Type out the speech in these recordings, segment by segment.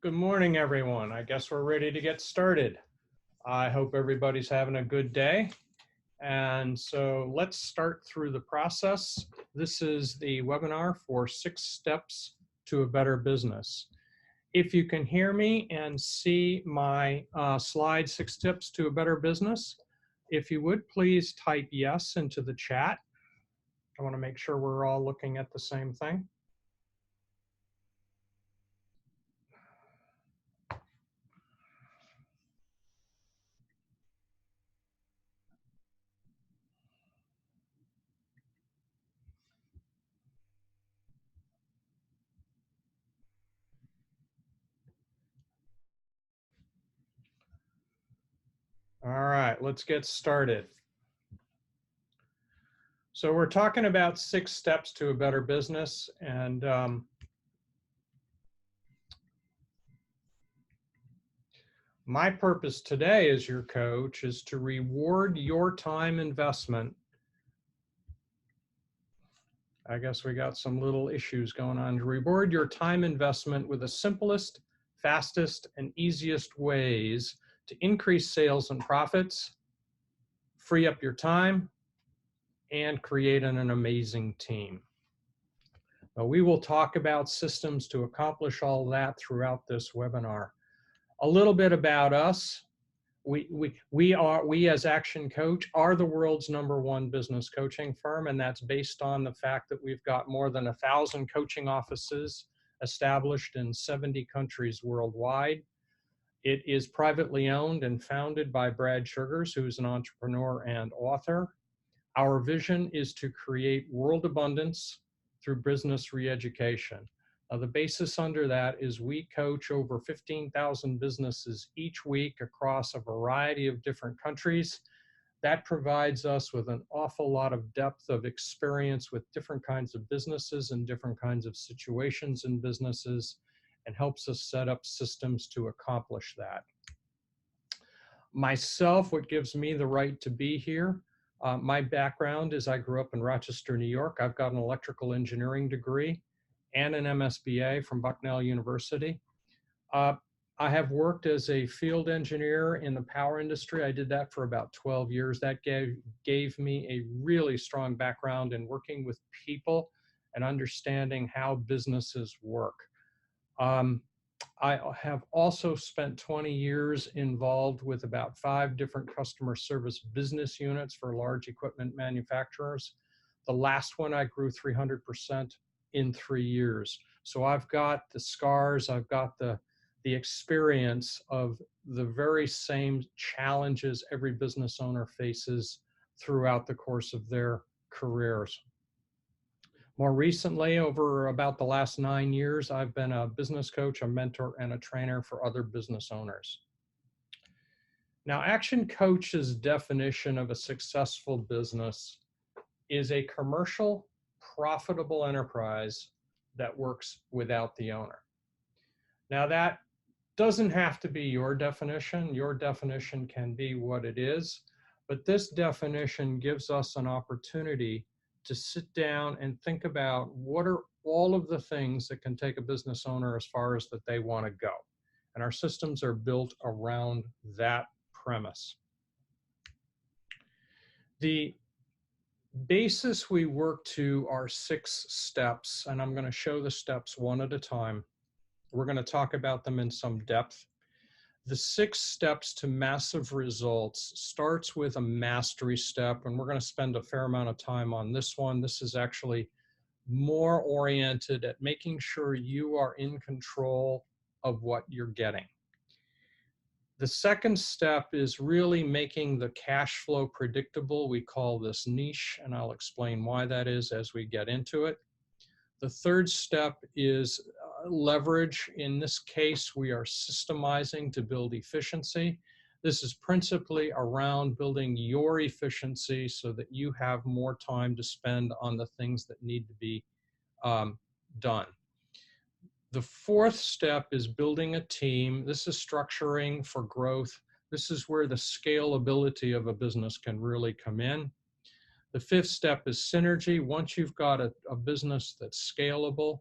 Good morning, everyone. I guess we're ready to get started. I hope everybody's having a good day. And so let's start through the process. This is the webinar for 6 steps to a better business. If you can hear me and see my slide, 6 tips to a better business, if you would please type yes into the chat. I want to make sure we're all looking at the same thing. All right, let's get started. So we're talking about 6 steps to a better business, and my purpose today as your coach is to reward your time investment. I guess we got some little issues going on. To reward your time investment with the simplest, fastest, and easiest ways to increase sales and profits, free up your time, and create an amazing team. Now, we will talk about systems to accomplish all that throughout this webinar. A little bit about us. We as Action Coach are the world's #1 business coaching firm, and that's based on the fact that we've got more than 1,000 coaching offices established in 70 countries worldwide. It is privately owned and founded by Brad Sugars, who's an entrepreneur and author. Our vision is to create world abundance through business re-education. The basis under that is we coach over 15,000 businesses each week across a variety of different countries. That provides us with an awful lot of depth of experience with different kinds of businesses and different kinds of situations in businesses, and helps us set up systems to accomplish that. Myself, what gives me the right to be here, my background is I grew up in Rochester, New York. I've got an electrical engineering degree and an MSBA from Bucknell University. I have worked as a field engineer in the power industry. I did that for about 12 years. That gave me a really strong background in working with people and understanding how businesses work. I have also spent 20 years involved with about 5 different customer service business units for large equipment manufacturers. The last one I grew 300% in 3 years. So I've got the scars, I've got the experience of the very same challenges every business owner faces throughout the course of their careers. More recently, over about the last 9 years, I've been a business coach, a mentor, and a trainer for other business owners. Now, Action Coach's definition of a successful business is a commercial, profitable enterprise that works without the owner. Now, that doesn't have to be your definition. Your definition can be what it is, but this definition gives us an opportunity to sit down and think about what are all of the things that can take a business owner as far as that they want to go. And our systems are built around that premise. The basis we work to are 6 steps, and I'm going to show the steps one at a time. We're going to talk about them in some depth. The 6 steps to massive results starts with a mastery step, and we're going to spend a fair amount of time on this one. This is actually more oriented at making sure you are in control of what you're getting. The second step is really making the cash flow predictable. We call this niche, and I'll explain why that is as we get into it. The third step is leverage. In this case, we are systemizing to build efficiency. This is principally around building your efficiency so that you have more time to spend on the things that need to be done. The fourth step is building a team. This is structuring for growth. This is where the scalability of a business can really come in. The fifth step is synergy. Once you've got a business that's scalable,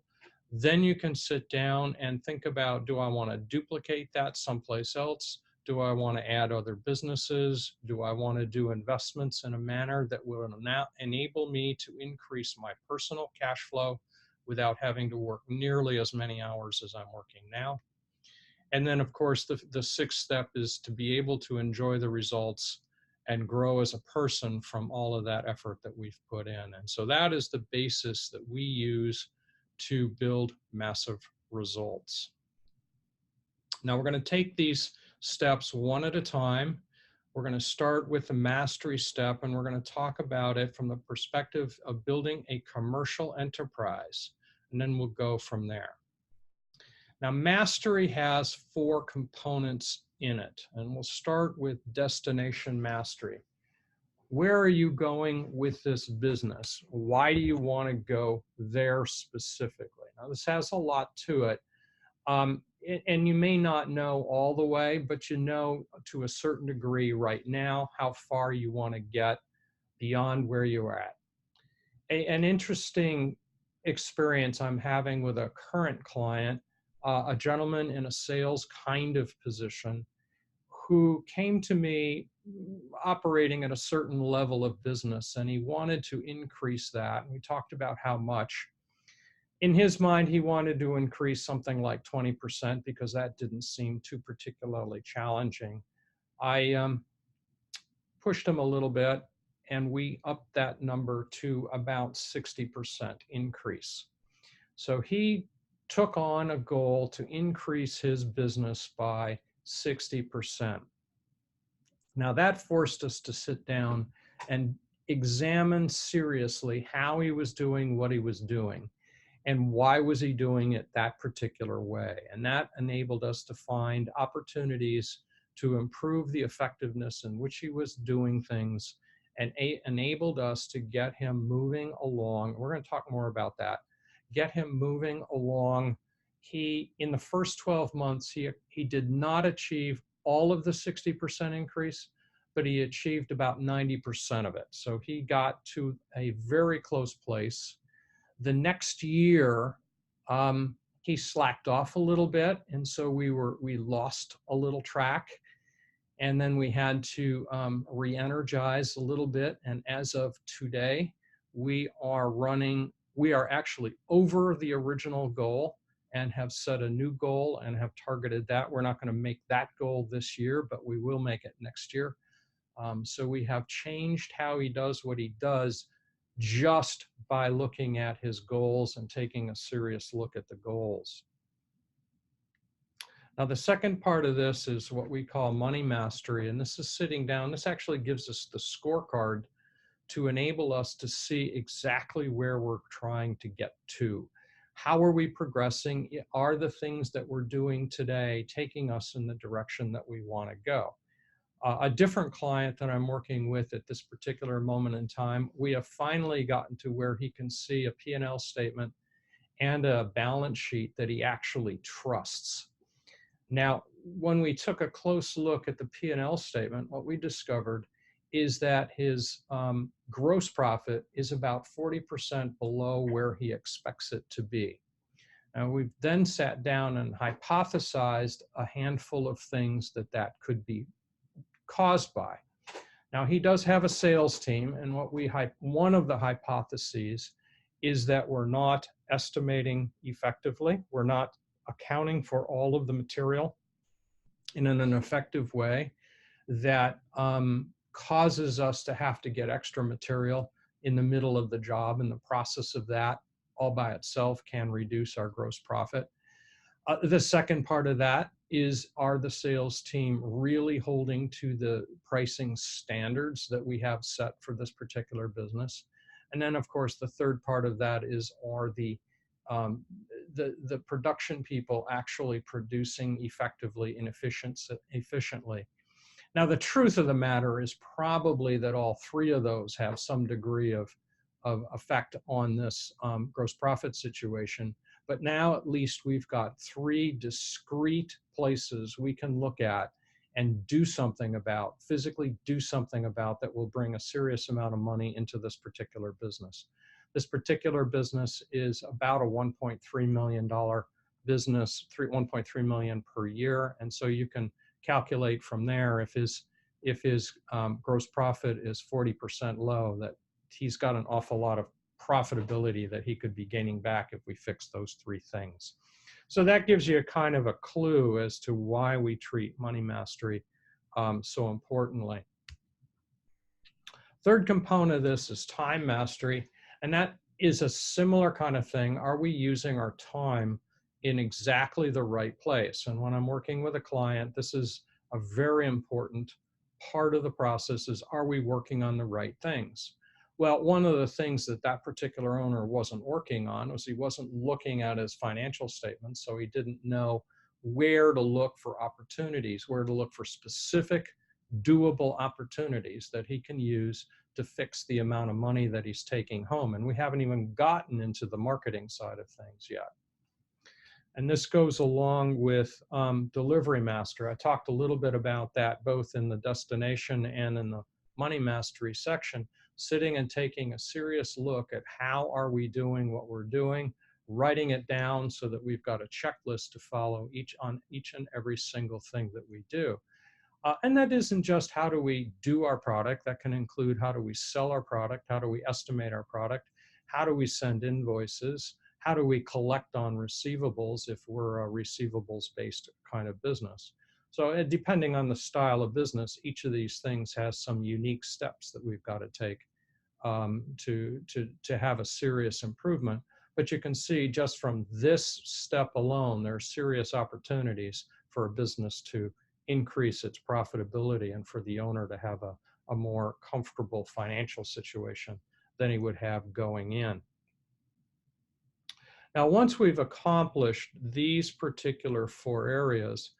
Then you can sit down and think about, do I want to duplicate that someplace else? Do I want to add other businesses? Do I want to do investments in a manner that will enable me to increase my personal cash flow without having to work nearly as many hours as I'm working now? And then, of course, the sixth step is to be able to enjoy the results and grow as a person from all of that effort that we've put in. And so that is the basis that we use to build massive results. Now we're going to take these steps one at a time. We're going to start with the mastery step, and we're going to talk about it from the perspective of building a commercial enterprise, and then we'll go from there. Now, mastery has 4 components in it, and we'll start with destination mastery. Where are you going with this business? Why do you want to go there specifically? Now, this has a lot to it. And you may not know all the way, but you know to a certain degree right now how far you want to get beyond where you're at. An interesting experience I'm having with a current client, a gentleman in a sales kind of position who came to me operating at a certain level of business, and he wanted to increase that. And we talked about how much. In his mind, he wanted to increase something like 20% because that didn't seem too particularly challenging. I pushed him a little bit, and we upped that number to about 60% increase. So he took on a goal to increase his business by 60%. Now that forced us to sit down and examine seriously how he was doing what he was doing and why was he doing it that particular way. And that enabled us to find opportunities to improve the effectiveness in which he was doing things, and enabled us to get him moving along. We're going to talk more about that. Get him moving along. In the first 12 months, he did not achieve all of the 60% increase, but he achieved about 90% of it. So he got to a very close place. The next year, he slacked off a little bit, and so we lost a little track, and then we had to re-energize a little bit. And as of today, we are actually over the original goal and have set a new goal and have targeted that. We're not going to make that goal this year, but we will make it next year. So we have changed how he does what he does just by looking at his goals and taking a serious look at the goals. Now, the second part of this is what we call money mastery, and this is sitting down. This actually gives us the scorecard to enable us to see exactly where we're trying to get to. How are we progressing? Are the things that we're doing today taking us in the direction that we want to go? A different client that I'm working with at this particular moment in time, we have finally gotten to where he can see a P&L statement and a balance sheet that he actually trusts. Now, when we took a close look at the P&L statement, what we discovered is that his gross profit is about 40% below where he expects it to be. And we've then sat down and hypothesized a handful of things that could be caused by. Now, he does have a sales team, and one of the hypotheses is that we're not estimating effectively. We're not accounting for all of the material in an effective way that causes us to have to get extra material in the middle of the job, and the process of that all by itself can reduce our gross profit. The second part of that is, are the sales team really holding to the pricing standards that we have set for this particular business? And then, of course, the third part of that is, are the production people actually producing effectively and efficiently? Now, the truth of the matter is probably that all 3 of those have some degree of effect on this gross profit situation. But now at least we've got 3 discrete places we can look at and do something about, physically do something about, that will bring a serious amount of money into this particular business. This particular business is about a $1.3 million business, 1.3 million per year. And so you can calculate from there if his gross profit is 40% low, that he's got an awful lot of profitability that he could be gaining back if we fix those three things. So that gives you a kind of a clue as to why we treat money mastery so importantly. Third component of this is time mastery, and that is a similar kind of thing. Are we using our time in exactly the right place? And when I'm working with a client, this is a very important part of the process is, are we working on the right things? Well, one of the things that that particular owner wasn't working on was he wasn't looking at his financial statements, so he didn't know where to look for opportunities, where to look for specific doable opportunities that he can use to fix the amount of money that he's taking home. And we haven't even gotten into the marketing side of things yet. And this goes along with Delivery Master. I talked a little bit about that both in the destination and in the money mastery section, sitting and taking a serious look at how are we doing what we're doing, writing it down so that we've got a checklist to follow on each and every single thing that we do. And that isn't just how do we do our product, that can include how do we sell our product, how do we estimate our product, how do we send invoices, how do we collect on receivables if we're a receivables-based kind of business. So depending on the style of business, each of these things has some unique steps that we've got to take to have a serious improvement. But you can see just from this step alone, there are serious opportunities for a business to increase its profitability and for the owner to have a more comfortable financial situation than he would have going in. Now, once we've accomplished these particular four areas,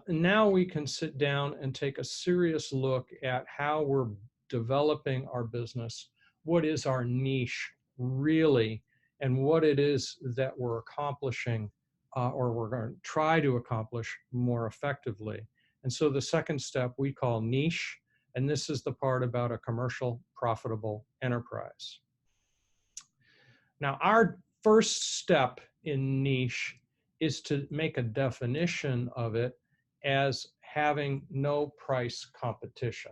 now we can sit down and take a serious look at how we're developing our business. What is our niche really, and what it is that we're accomplishing or we're going to try to accomplish more effectively. And so the second step we call niche, and this is the part about a commercial profitable enterprise. Now, our first step in niche is to make a definition of it as having no price competition.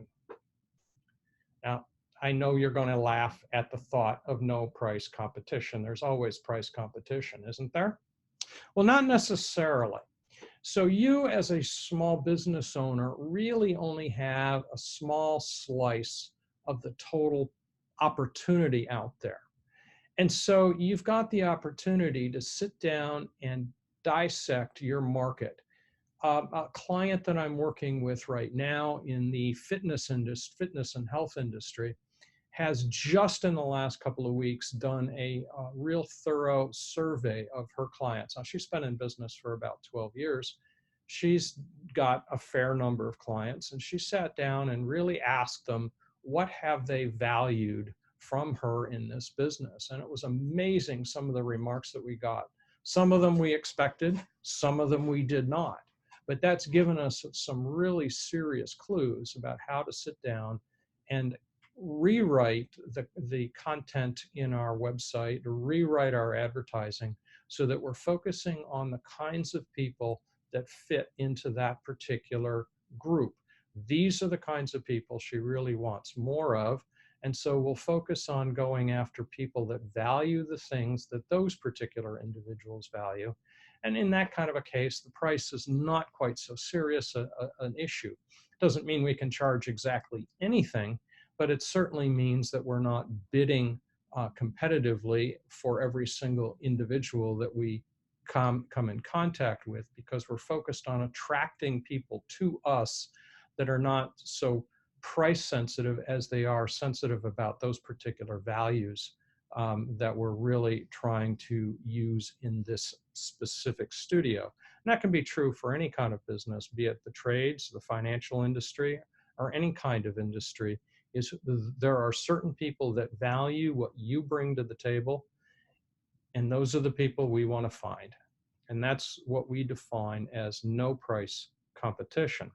Now, I know you're going to laugh at the thought of no price competition. There's always price competition, isn't there? Well, not necessarily. So you as a small business owner really only have a small slice of the total opportunity out there. And so you've got the opportunity to sit down and dissect your market. A client that I'm working with right now in the fitness and health industry has just in the last couple of weeks done a real thorough survey of her clients. Now, she's been in business for about 12 years. She's got a fair number of clients, and she sat down and really asked them, what have they valued from her in this business? And it was amazing, some of the remarks that we got. Some of them we expected, some of them we did not. But that's given us some really serious clues about how to sit down and rewrite the content in our website, rewrite our advertising so that we're focusing on the kinds of people that fit into that particular group. These are the kinds of people she really wants more of. And so we'll focus on going after people that value the things that those particular individuals value. And in that kind of a case, the price is not quite so serious an issue. Doesn't mean we can charge exactly anything, but it certainly means that we're not bidding competitively for every single individual that we come in contact with, because we're focused on attracting people to us that are not so price sensitive as they are sensitive about those particular values that we're really trying to use in this specific studio. And that can be true for any kind of business, be it the trades, the financial industry, or any kind of industry. Is there are certain people that value what you bring to the table, and those are the people we want to find. And that's what we define as no price competition.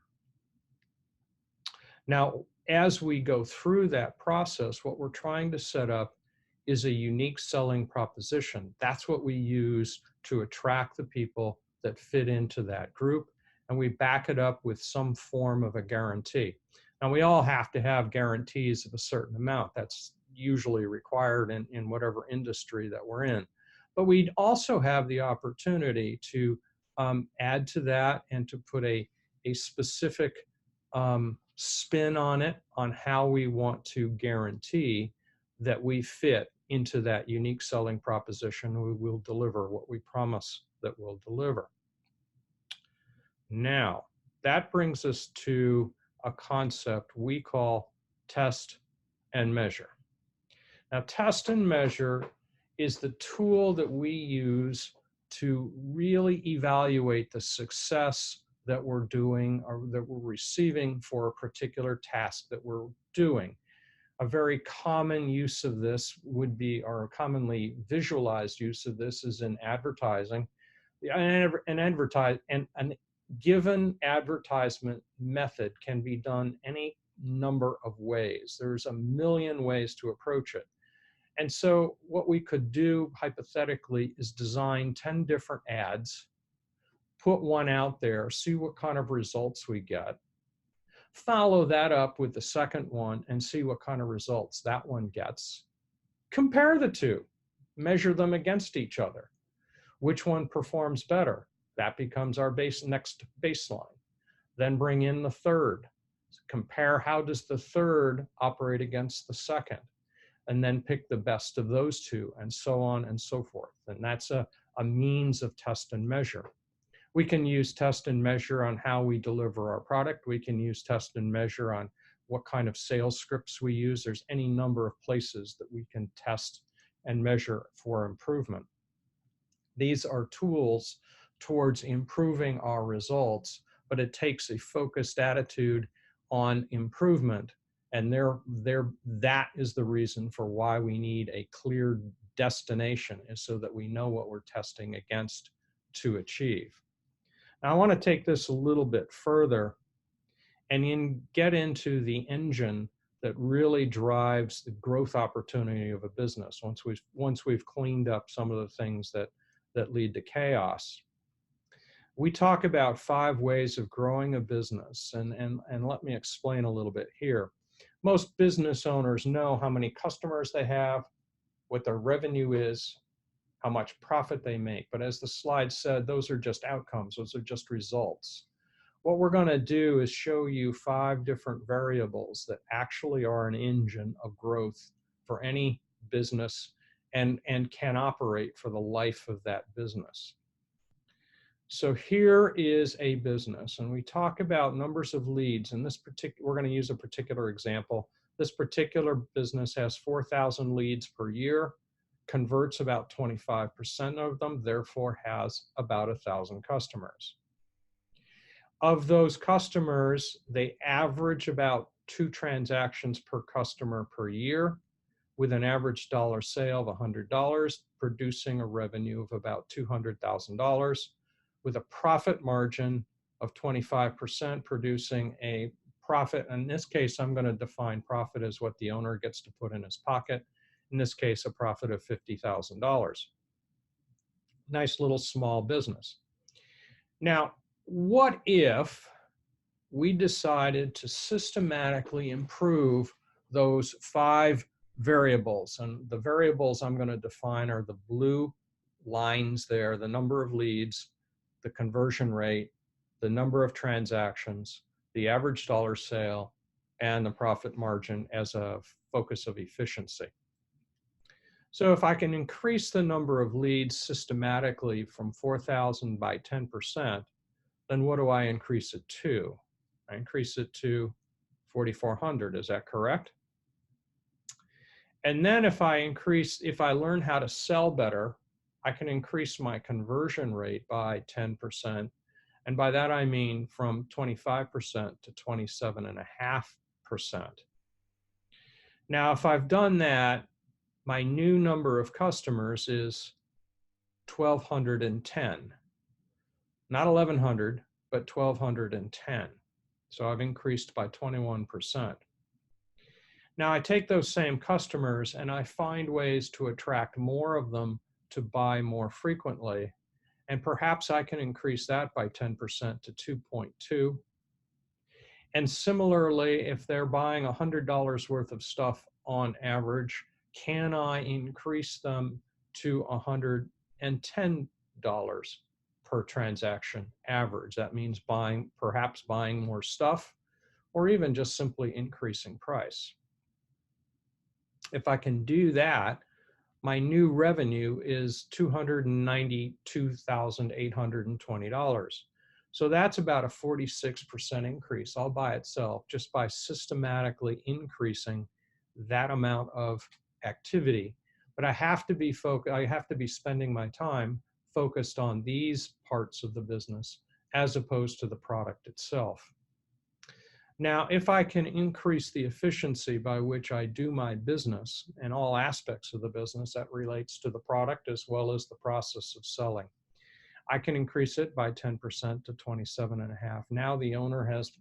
Now, as we go through that process, what we're trying to set up is a unique selling proposition. That's what we use to attract the people that fit into that group, and we back it up with some form of a guarantee. Now, we all have to have guarantees of a certain amount. That's usually required in whatever industry that we're in. But we also have the opportunity to add to that and to put a specific spin on it, on how we want to guarantee that we fit into that unique selling proposition. We will deliver what we promise that we'll deliver. Now, that brings us to a concept we call test and measure. Now, test and measure is the tool that we use to really evaluate the success that we're doing or that we're receiving for a particular task that we're doing. A very common use of this would be, or a commonly visualized use of this is in advertising. An given advertisement method can be done any number of ways. There's a million ways to approach it. And so what we could do hypothetically is design 10 different ads, put one out there, see what kind of results we get, follow that up with the second one and see what kind of results that one gets. Compare the two, measure them against each other. Which one performs better? That becomes our next baseline. Then bring in the third. Compare how does the third operate against the second, and then pick the best of those two, and so on and so forth. And that's a means of test and measure. We can use test and measure on how we deliver our product. We can use test and measure on what kind of sales scripts we use. There's any number of places that we can test and measure for improvement. These are tools towards improving our results, but it takes a focused attitude on improvement. And that is the reason for why we need a clear destination, is so that we know what we're testing against to achieve. Now, I want to take this a little bit further and get into the engine that really drives the growth opportunity of a business once we've cleaned up some of the things that lead to chaos. We talk about 5 ways of growing a business, and let me explain a little bit here. Most business owners know how many customers they have, what their revenue is, how much profit they make. But as the slide said, those are just outcomes. Those are just results. What we're going to do is show you 5 different variables that actually are an engine of growth for any business and can operate for the life of that business. So here is a business, and we talk about numbers of leads. In this particular, we're going to use a particular example. This particular business has 4,000 leads per year, converts about 25% of them, therefore has about 1,000 customers. Of those customers, they average about 2 transactions per customer per year, with an average dollar sale of $100, producing a revenue of about $200,000, with a profit margin of 25%, producing a profit. In this case, I'm going to define profit as what the owner gets to put in his pocket. In this case, a profit of $50,000. Nice little small business. Now, what if we decided to systematically improve those 5 variables? And the variables I'm going to define are the blue lines there, the number of leads, the conversion rate, the number of transactions, the average dollar sale, and the profit margin as a focus of efficiency. So if I can increase the number of leads systematically from 4,000 by 10%, then what do I increase it to? I increase it to 4,400, is that correct? And then if I learn how to sell better, I can increase my conversion rate by 10%. And by that I mean from 25% to 27.5%. Now, if I've done that, my new number of customers is 1,210. Not 1,100, but 1,210. So I've increased by 21%. Now I take those same customers and I find ways to attract more of them to buy more frequently. And perhaps I can increase that by 10% to 2.2. And similarly, if they're buying $100 worth of stuff on average, can I increase them to $110 per transaction average? That means perhaps buying more stuff, or even just simply increasing price. If I can do that, my new revenue is $292,820. So that's about a 46% increase all by itself, just by systematically increasing that amount of activity. But I have to be spending my time focused on these parts of the business as opposed to the product itself. Now, if I can increase the efficiency by which I do my business and all aspects of the business that relates to the product as well as the process of selling, I can increase it by 10% to 27.5. Now the owner has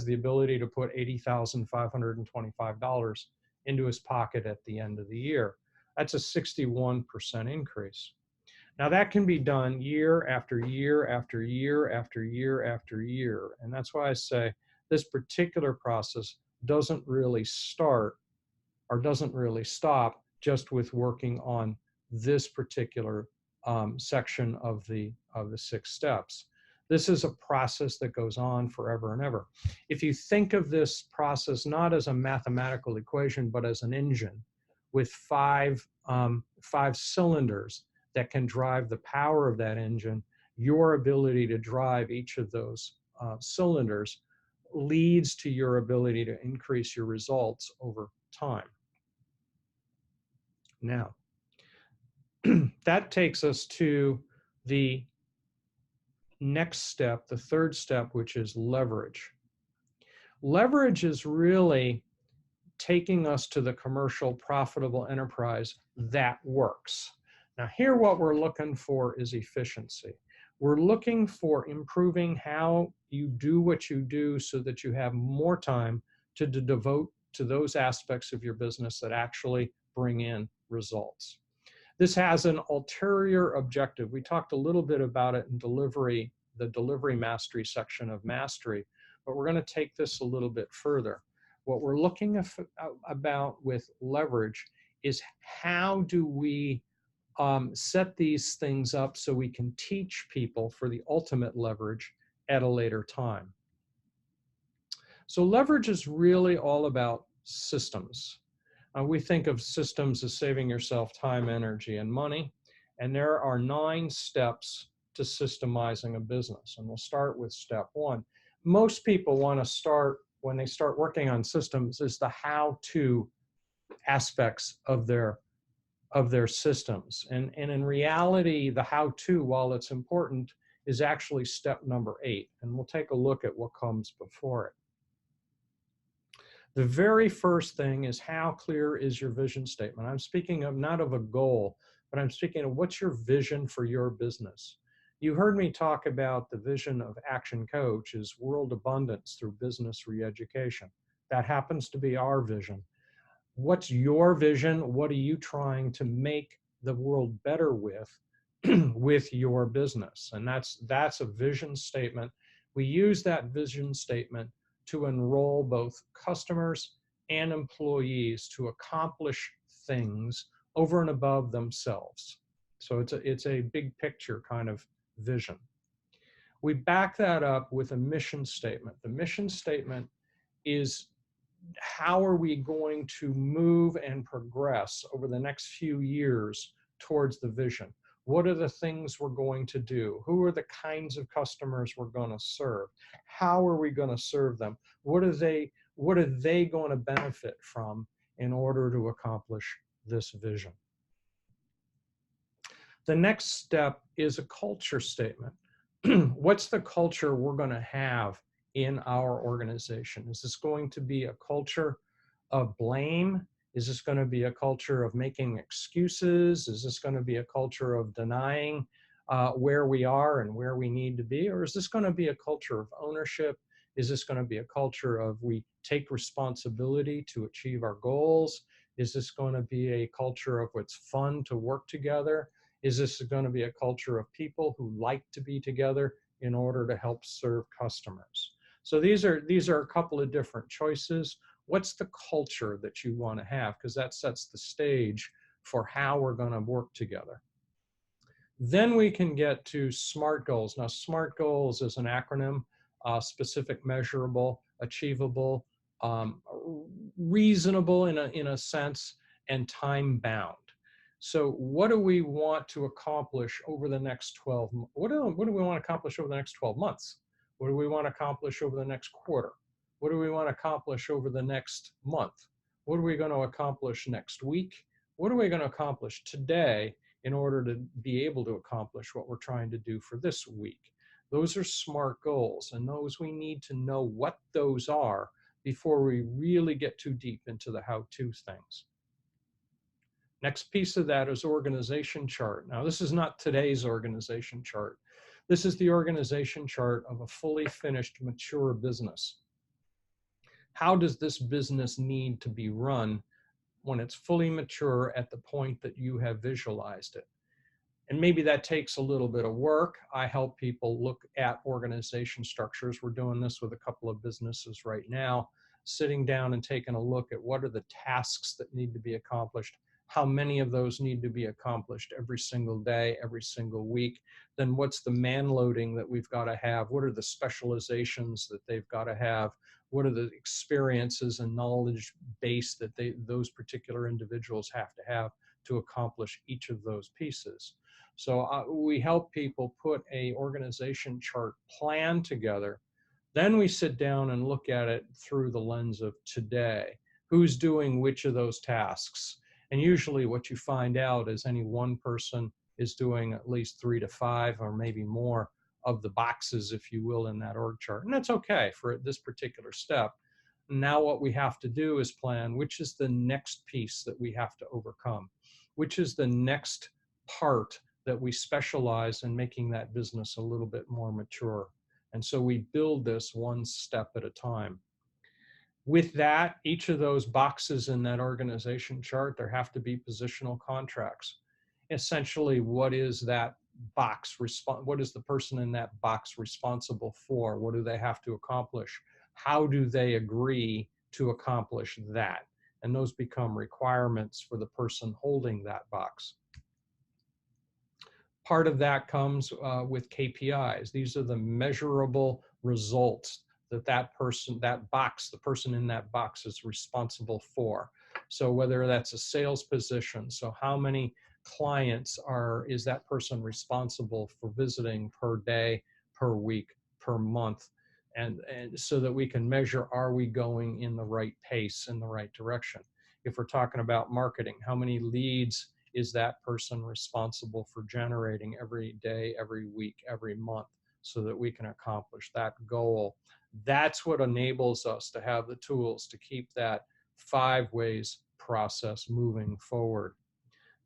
the ability to put $80,525 into his pocket at the end of the year. That's a 61% increase. Now that can be done year after year after year after year after year. And that's why I say this particular process doesn't really start or doesn't really stop just with working on this particular section of the 6 steps. This is a process that goes on forever and ever. If you think of this process not as a mathematical equation, but as an engine with five cylinders that can drive the power of that engine, your ability to drive each of those cylinders leads to your ability to increase your results over time. Now, that takes us to the next step, the 3rd step, which is leverage. Leverage is really taking us to the commercial profitable enterprise that works. Now here what we're looking for is efficiency. We're looking for improving how you do what you do so that you have more time to devote to those aspects of your business that actually bring in results. This has an ulterior objective. We talked a little bit about it in delivery, the delivery mastery section of Mastery, but we're going to take this a little bit further. What we're looking about with leverage is how do we set these things up so we can teach people for the ultimate leverage at a later time. So leverage is really all about systems. We think of systems as saving yourself time, energy, and money. And there are 9 steps to systemizing a business. And we'll start with step 1. Most people want to start, when they start working on systems, is the how-to aspects of their systems. And in reality, the how-to, while it's important, is actually step number 8. And we'll take a look at what comes before it. The very first thing is, how clear is your vision statement? I'm speaking of not of a goal, but I'm speaking of what's your vision for your business. You heard me talk about the vision of Action Coach is world abundance through business re-education. That happens to be our vision. What's your vision? What are you trying to make the world better with your business? And that's a vision statement. We use that vision statement to enroll both customers and employees to accomplish things over and above themselves. So it's a big picture kind of vision. We back that up with a mission statement. The mission statement is, how are we going to move and progress over the next few years towards the vision? What are the things we're going to do? Who are the kinds of customers we're going to serve? How are we going to serve them? What are they going to benefit from in order to accomplish this vision? The next step is a culture statement. What's the culture we're going to have in our organization? Is this going to be a culture of blame? Is this going to be a culture of making excuses? Is this going to be a culture of denying where we are and where we need to be? Or is this going to be a culture of ownership Is this going to be a culture of we take responsibility to achieve our goals? Is this going to be a culture of it's fun to work together? Is this going to be a culture of people who like to be together in order to help serve customers? So these are a couple of different choices. What's the culture that you want to have? Because that sets the stage for how we're going to work together. Then we can get to SMART goals. Now, SMART goals is an acronym: specific, measurable, achievable, reasonable in a sense, and time bound. So what do we want to accomplish over the next 12 months? What do we want to accomplish over the next 12 months? What do we want to accomplish over the next quarter? What do we want to accomplish over the next month? What are we going to accomplish next week? What are we going to accomplish today in order to be able to accomplish what we're trying to do for this week? Those are SMART goals, and those we need to know what those are before we really get too deep into the how-to things. Next piece of that is organization chart. Now, this is not today's organization chart. This is the organization chart of a fully finished, mature business. How does this business need to be run when it's fully mature at the point that you have visualized it? And maybe that takes a little bit of work. I help people look at organization structures. We're doing this with a couple of businesses right now, sitting down and taking a look at what are the tasks that need to be accomplished, how many of those need to be accomplished every single day, every single week. Then what's the man loading that we've got to have? What are the specializations that they've got to have? What are the experiences and knowledge base that those particular individuals have to accomplish each of those pieces? So we help people put a organization chart plan together. Then we sit down and look at it through the lens of today. Who's doing which of those tasks? And usually what you find out is any one person is doing at least 3 to 5 or maybe more of the boxes, if you will, in that org chart. And that's okay for this particular step. Now what we have to do is plan which is the next piece that we have to overcome, which is the next part that we specialize in making that business a little bit more mature. And so we build this one step at a time. With that, each of those boxes in that organization chart, there have to be positional contracts. Essentially, what is that box, what is the person in that box responsible for? What do they have to accomplish? How do they agree to accomplish that? And those become requirements for the person holding that box. Part of that comes with KPIs. These are the measurable results that that box, the person in that box is responsible for. So whether that's a sales position, so how many clients is that person responsible for visiting per day, per week, per month, and so that we can measure, are we going in the right pace, in the right direction? If we're talking about marketing, how many leads is that person responsible for generating every day, every week, every month, so that we can accomplish that goal? That's what enables us to have the tools to keep that 5 ways process moving forward.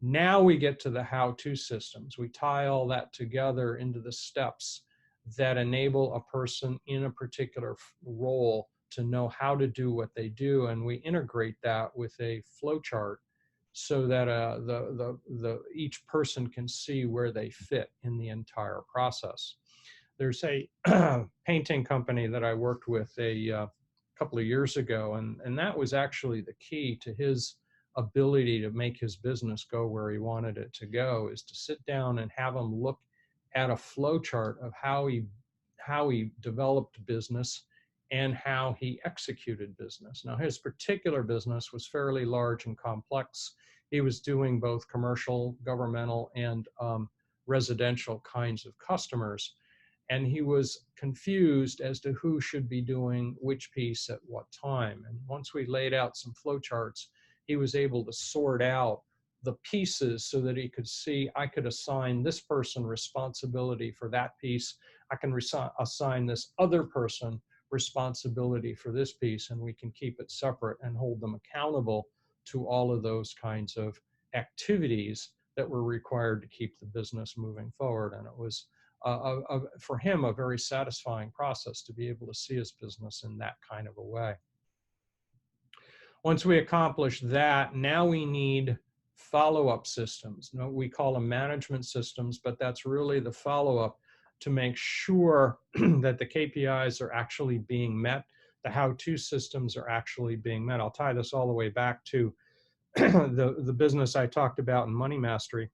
Now we get to the how-to systems. We tie all that together into the steps that enable a person in a particular role to know how to do what they do, and we integrate that with a flow chart so that each person can see where they fit in the entire process. There's a painting company that I worked with a couple of years ago, and that was actually the key to his ability to make his business go where he wanted it to go, is to sit down and have him look at a flow chart of how he developed business and how he executed business. Now, his particular business was fairly large and complex. He was doing both commercial, governmental, and residential kinds of customers. And he was confused as to who should be doing which piece at what time. And once we laid out some flow charts, he was able to sort out the pieces so that he could see, I could assign this person responsibility for that piece. I can assign this other person responsibility for this piece, and we can keep it separate and hold them accountable to all of those kinds of activities that were required to keep the business moving forward. And it was for him, a very satisfying process to be able to see his business in that kind of a way. Once we accomplish that, now we need follow-up systems. We call them management systems, but that's really the follow-up to make sure that the KPIs are actually being met, the how-to systems are actually being met. I'll tie this all the way back to the business I talked about in Money Mastery.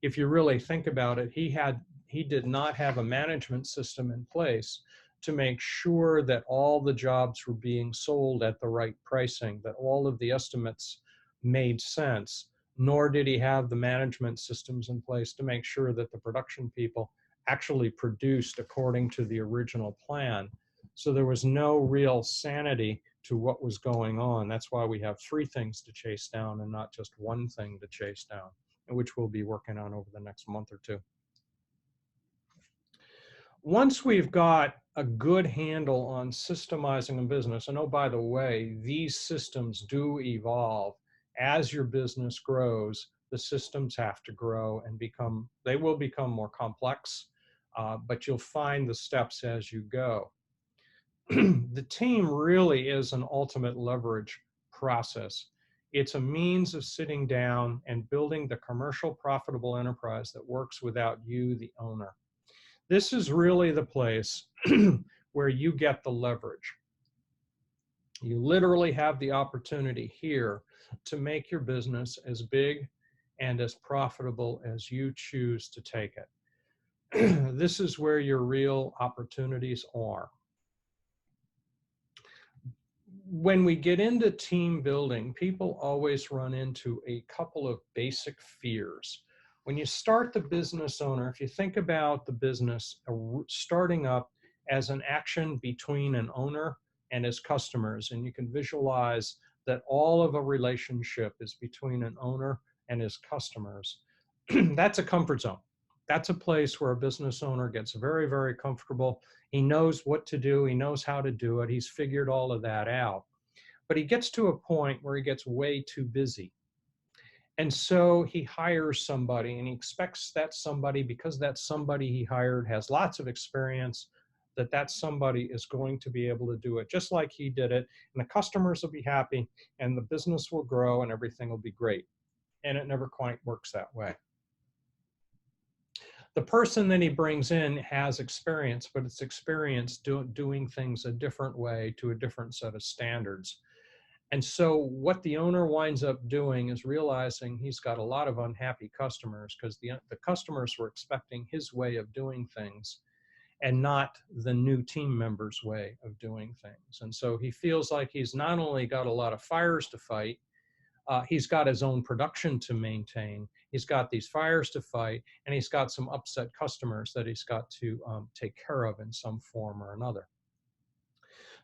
If you really think about it, he did not have a management system in place to make sure that all the jobs were being sold at the right pricing, that all of the estimates made sense, nor did he have the management systems in place to make sure that the production people actually produced according to the original plan. So there was no real sanity to what was going on. That's why we have 3 things to chase down and not just 1 thing to chase down, which we'll be working on over the next month or 2. Once we've got a good handle on systemizing a business, and oh, by the way, these systems do evolve. As your business grows, the systems have to grow and they will become more complex, but you'll find the steps as you go. The team really is an ultimate leverage process. It's a means of sitting down and building the commercial profitable enterprise that works without you, the owner. This is really the place where you get the leverage. You literally have the opportunity here to make your business as big and as profitable as you choose to take it. This is where your real opportunities are. When we get into team building, people always run into a couple of basic fears. When you start the business owner, if you think about the business starting up as an action between an owner and his customers, and you can visualize that all of a relationship is between an owner and his customers, that's a comfort zone. That's a place where a business owner gets very, very comfortable. He knows what to do. He knows how to do it. He's figured all of that out. But he gets to a point where he gets way too busy. And so he hires somebody, and he expects that somebody, because that somebody he hired has lots of experience, that somebody is going to be able to do it just like he did it. And the customers will be happy, and the business will grow, and everything will be great. And it never quite works that way. The person that he brings in has experience, but it's experience doing things a different way to a different set of standards. And so what the owner winds up doing is realizing he's got a lot of unhappy customers because the customers were expecting his way of doing things and not the new team member's way of doing things. And so he feels like he's not only got a lot of fires to fight, he's got his own production to maintain, he's got these fires to fight, and he's got some upset customers that he's got to take care of in some form or another.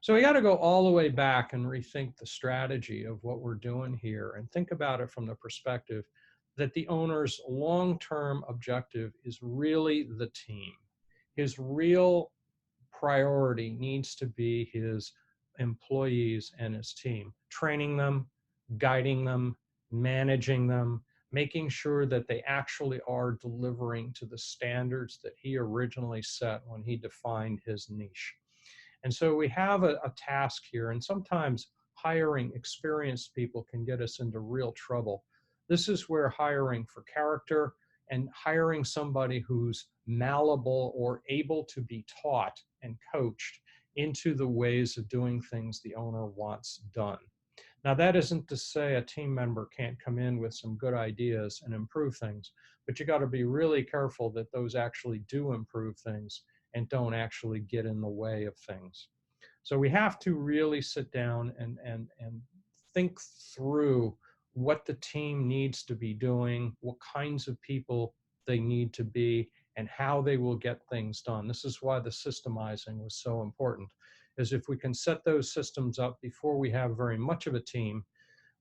So we got to go all the way back and rethink the strategy of what we're doing here and think about it from the perspective that the owner's long-term objective is really the team. His real priority needs to be his employees and his team, training them, guiding them, managing them, making sure that they actually are delivering to the standards that he originally set when he defined his niche. And so we have a task here, and sometimes hiring experienced people can get us into real trouble. This is where hiring for character and hiring somebody who's malleable or able to be taught and coached into the ways of doing things the owner wants done. Now, that isn't to say a team member can't come in with some good ideas and improve things, but you got to be really careful that those actually do improve things and don't actually get in the way of things. So we have to really sit down and think through what the team needs to be doing, what kinds of people they need to be, and how they will get things done. This is why the systemizing was so important, is if we can set those systems up before we have very much of a team,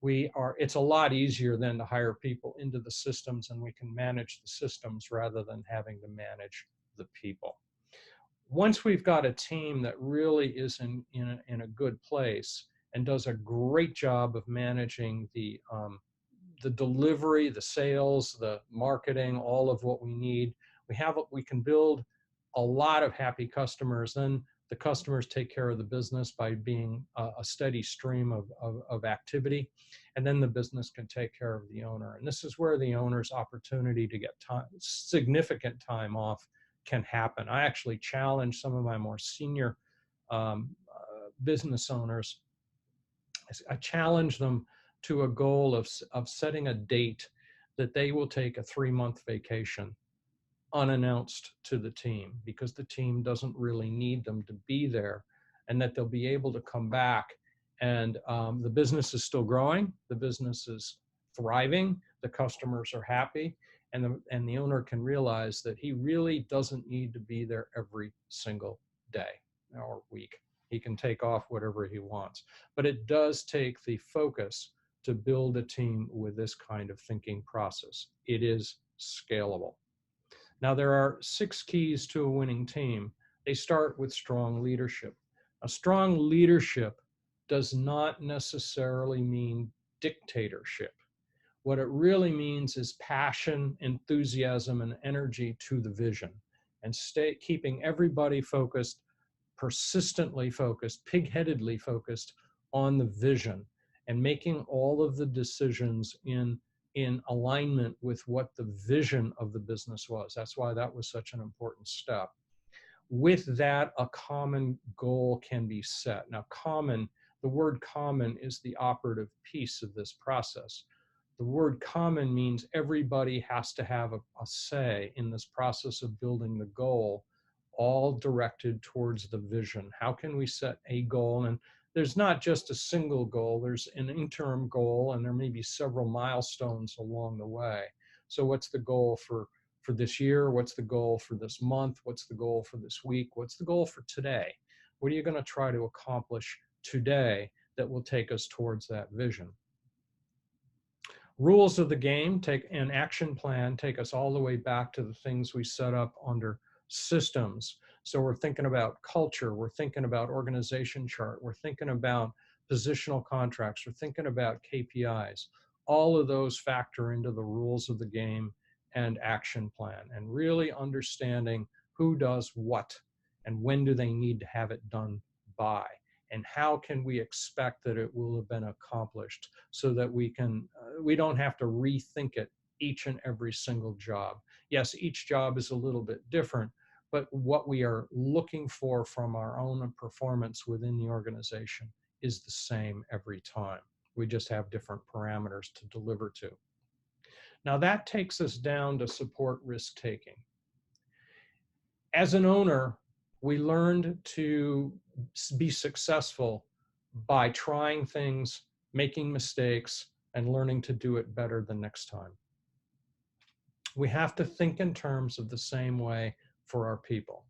it's a lot easier then to hire people into the systems, and we can manage the systems rather than having to manage the people. Once we've got a team that really is in a good place and does a great job of managing the delivery, the sales, the marketing, all of what we need, we can build a lot of happy customers. Then the customers take care of the business by being a steady stream of activity. And then the business can take care of the owner. And this is where the owner's opportunity to get significant time off can happen. I actually challenge some of my more senior business owners. I challenge them to a goal of setting a date that they will take a 3-month vacation unannounced to the team, because the team doesn't really need them to be there, and that they'll be able to come back and the business is still growing, the business is thriving, the customers are happy, and the owner can realize that he really doesn't need to be there every single day or week. He can take off whatever he wants. But it does take the focus to build a team with this kind of thinking process. It is scalable. Now, there are 6 keys to a winning team. They start with strong leadership. A strong leadership does not necessarily mean dictatorship. What it really means is passion, enthusiasm, and energy to the vision, and keeping everybody focused, persistently focused, pig-headedly focused on the vision, and making all of the decisions in alignment with what the vision of the business was. That's why that was such an important step. With that, a common goal can be set. Now, the word common is the operative piece of this process. The word common means everybody has to have a say in this process of building the goal, all directed towards the vision. How can we set a goal? And there's not just a single goal, there's an interim goal, and there may be several milestones along the way. So what's the goal for this year? What's the goal for this month? What's the goal for this week? What's the goal for today? What are you going to try to accomplish today that will take us towards that vision? Rules of the game an action plan take us all the way back to the things we set up under systems. So we're thinking about culture, we're thinking about organization chart, we're thinking about positional contracts, we're thinking about KPIs. All of those factor into the rules of the game and action plan, and really understanding who does what and when do they need to have it done by, and how can we expect that it will have been accomplished, so that we don't have to rethink it each and every single job. Yes, each job is a little bit different, but what we are looking for from our own performance within the organization is the same every time. We just have different parameters to deliver to. Now that takes us down to support risk-taking. As an owner, we learned to be successful by trying things, making mistakes, and learning to do it better the next time. We have to think in terms of the same way for our people.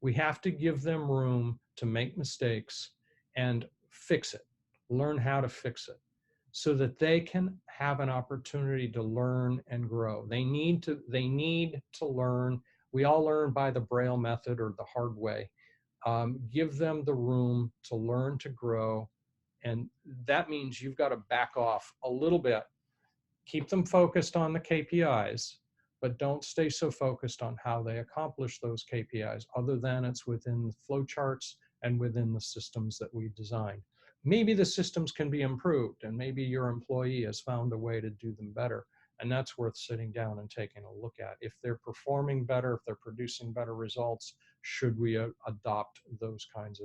We have to give them room to make mistakes and fix it, learn how to fix it, so that they can have an opportunity to learn and grow. They need to learn. We all learn by the Braille method or the hard way. Give them the room to learn, to grow, and that means you've got to back off a little bit. Keep them focused on the KPIs, but don't stay so focused on how they accomplish those KPIs, other than it's within the flowcharts and within the systems that we designed. Maybe the systems can be improved, and maybe your employee has found a way to do them better, and that's worth sitting down and taking a look at. If they're performing better, if they're producing better results, should we adopt those kinds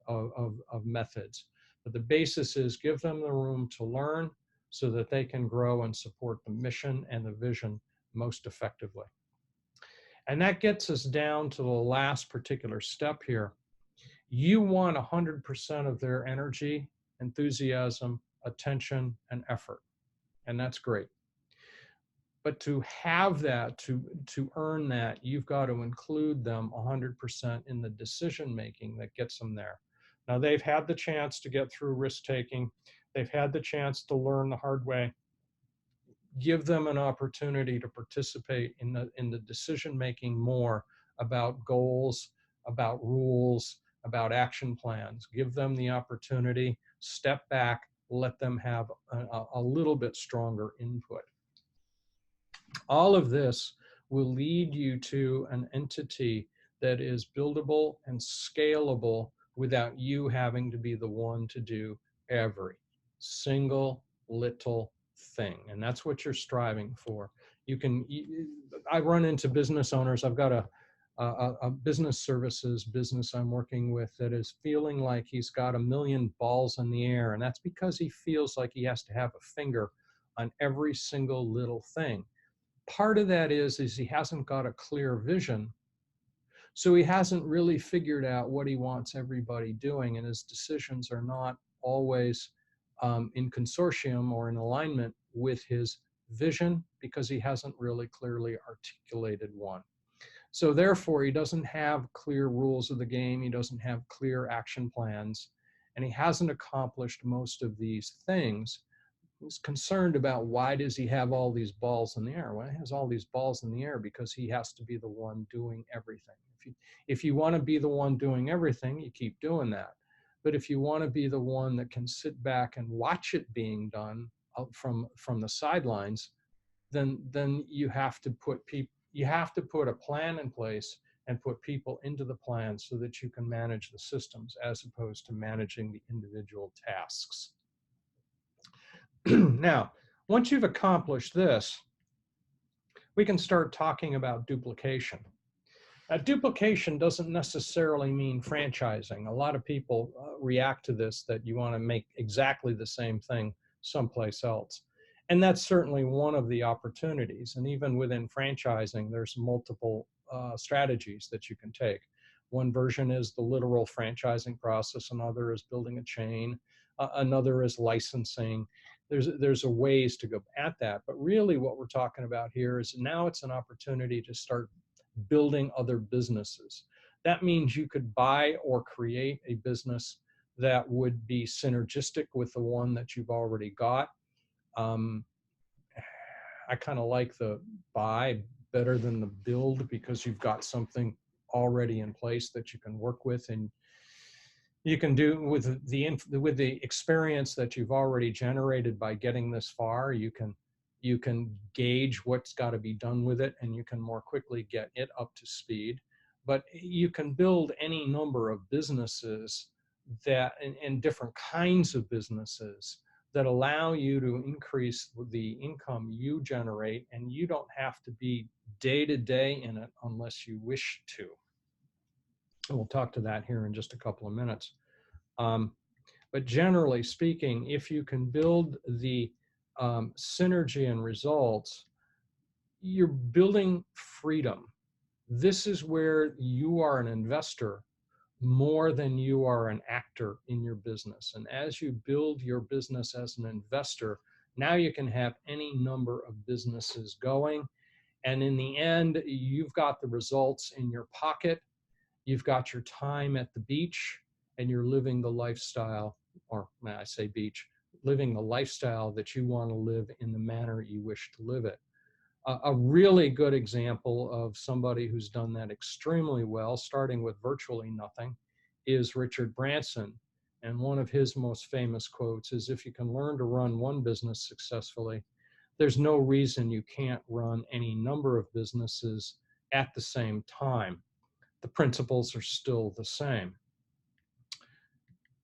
of methods? But the basis is give them the room to learn so that they can grow and support the mission and the vision most effectively. And that gets us down to the last particular step here. You want 100% of their energy, enthusiasm, attention, and effort. And that's great. But to have that, to earn that, you've got to include them 100% in the decision-making that gets them there. Now, they've had the chance to get through risk-taking. They've had the chance to learn the hard way. Give them an opportunity to participate in the decision-making more about goals, about rules, about action plans. Give them the opportunity, step back, let them have a little bit stronger input. All of this will lead you to an entity that is buildable and scalable without you having to be the one to do every single little thing. And that's what you're striving for. I run into business owners. I've got a business services business I'm working with that is feeling like he's got a million balls in the air. And that's because he feels like he has to have a finger on every single little thing. Part of that is he hasn't got a clear vision. So he hasn't really figured out what he wants everybody doing, and his decisions are not always in consortium or in alignment with his vision because he hasn't really clearly articulated one. So therefore, he doesn't have clear rules of the game. He doesn't have clear action plans, and he hasn't accomplished most of these things. He's concerned about why does he have all these balls in the air? Well, he has all these balls in the air because he has to be the one doing everything. If you want to be the one doing everything, you keep doing that. But if you want to be the one that can sit back and watch it being done from the sidelines, then you have to put a plan in place and put people into the plan so that you can manage the systems as opposed to managing the individual tasks. Now, once you've accomplished this, we can start talking about duplication. Duplication doesn't necessarily mean franchising. A lot of people react to this that you want to make exactly the same thing someplace else. And that's certainly one of the opportunities. And even within franchising, there's multiple strategies that you can take. One version is the literal franchising process. Another is building a chain. Another is licensing. There's a ways to go at that. But really what we're talking about here is now it's an opportunity to start building other businesses. That means you could buy or create a business that would be synergistic with the one that you've already got. I kind of like the buy better than the build because you've got something already in place that you can work with, and you can do with the experience that you've already generated by getting this far. You can gauge what's got to be done with it, and you can more quickly get it up to speed. But you can build any number of businesses that and different kinds of businesses that allow you to increase the income you generate, and you don't have to be day to day in it unless you wish to. And we'll talk to that here in just a couple of minutes. But generally speaking, if you can build the synergy and results, you're building freedom. This is where you are an investor more than you are an actor in your business. And as you build your business as an investor, now you can have any number of businesses going. And in the end, you've got the results in your pocket. You've got your time at the beach, and you're living the lifestyle, or may I say beach, living the lifestyle that you want to live in the manner you wish to live it. A really good example of somebody who's done that extremely well, starting with virtually nothing, is Richard Branson. And one of his most famous quotes is, if you can learn to run one business successfully, there's no reason you can't run any number of businesses at the same time. The principles are still the same.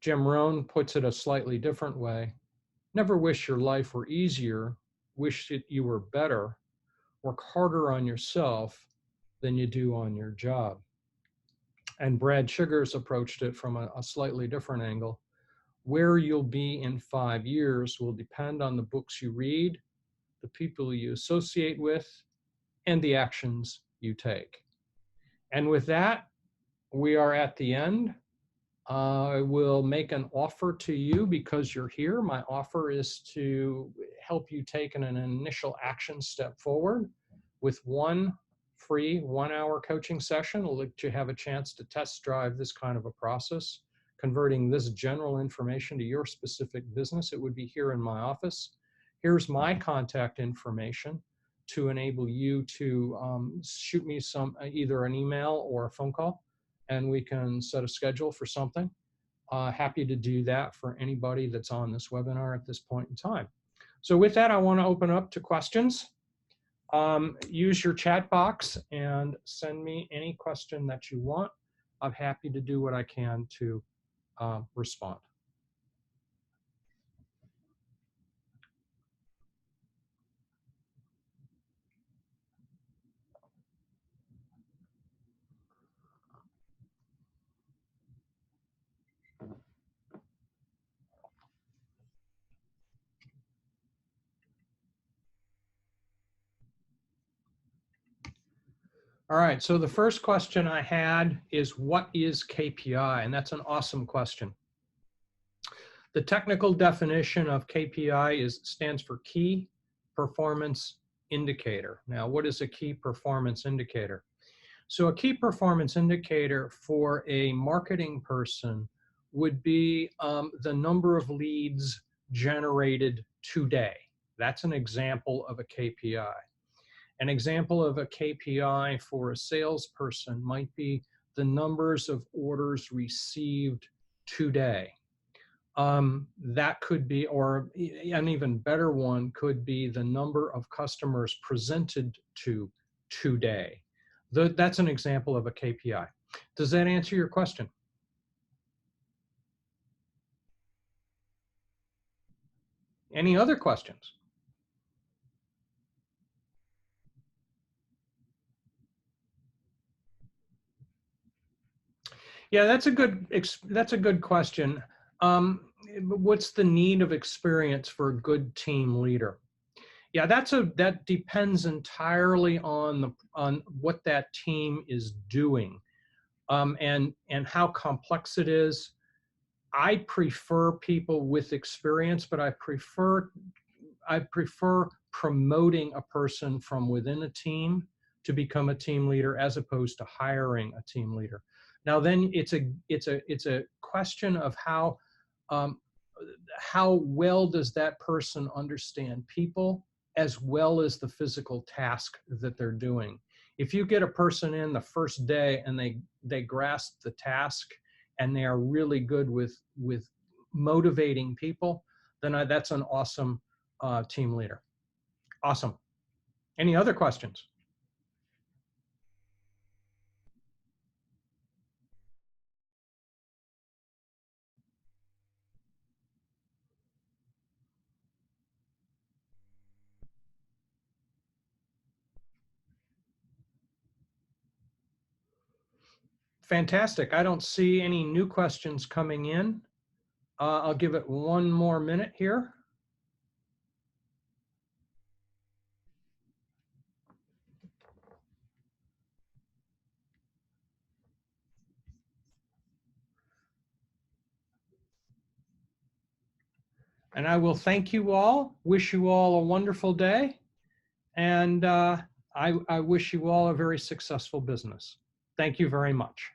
Jim Rohn puts it a slightly different way. Never wish your life were easier, wish that you were better. Work harder on yourself than you do on your job. And Brad Sugars approached it from a slightly different angle. Where you'll be in 5 years will depend on the books you read, the people you associate with, and the actions you take. And with that, we are at the end. I will make an offer to you because you're here. My offer is to help you take an initial action step forward with one free 1-hour coaching session. I'll let you have a chance to test drive this kind of a process, converting this general information to your specific business. It would be here in my office. Here's my contact information to enable you to shoot me either an email or a phone call, and we can set a schedule for something. Happy to do that for anybody that's on this webinar at this point in time. So with that, I want to open up to questions. Use your chat box and send me any question that you want. I'm happy to do what I can to respond. All right, so the first question I had is, what is KPI? And that's an awesome question. The technical definition of KPI stands for Key Performance Indicator. Now, what is a key performance indicator? So a key performance indicator for a marketing person would be the number of leads generated today. That's an example of a KPI. An example of a KPI for a salesperson might be the numbers of orders received today. That could be, or an even better one could be the number of customers presented to today. That's an example of a KPI. Does that answer your question? Any other questions? Yeah, that's a good question. What's the need of experience for a good team leader? Yeah, that depends entirely on what that team is doing, and how complex it is. I prefer people with experience, but I prefer promoting a person from within a team to become a team leader as opposed to hiring a team leader. Now, then it's a question of um, how well does that person understand people as well as the physical task that they're doing. If you get a person in the first day and they grasp the task and they are really good with motivating people, then that's an awesome team leader. Awesome. Any other questions? Fantastic. I don't see any new questions coming in. I'll give it one more minute here. And I will thank you all, wish you all a wonderful day, and I wish you all a very successful business. Thank you very much.